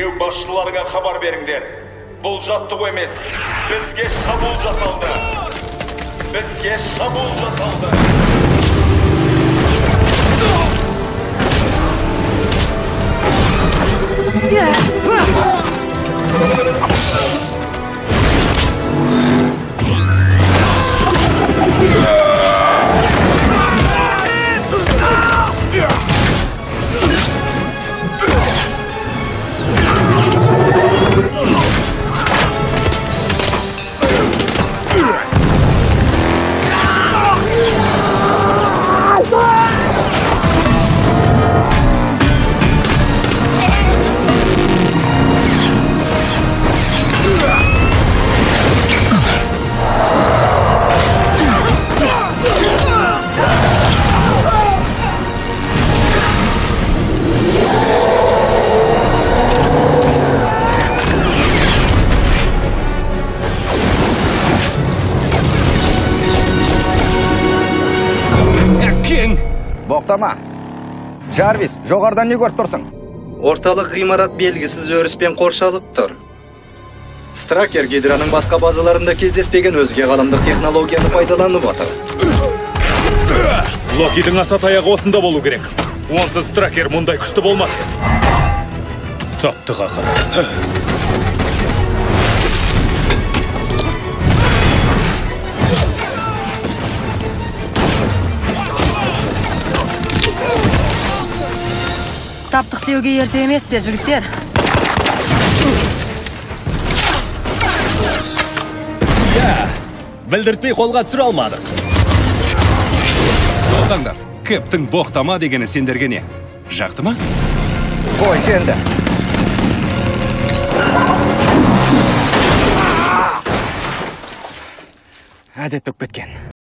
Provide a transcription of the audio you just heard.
Дереу басшыларга хабар бериңдер. Бұл жаттығу емес. Бізге шабуыл жасалды. Бізге шабуыл жасалды. Боқтама. Жарвис, жоғардан не көріп тұрсың? Орталық ғимарат белгісіз өріспен қоршалып тұр. Стракер Гидраның басқа базаларында кездеспеген өзге ғаламдық технологияны пайдаланып отыр. Локидің аса таяғы осында болу керек. Онсыз Стракер мұндай күшті болмас еді. Таптық ақыры. Таптық деуге ерте емес пе, жігіттер? Білдіртпей қолға түсіре алмадық. Тоқтаңдар, Кэптің боқтама дегені сендерге не? Жақты ма? Қой, енді. Әдет өп кеткен.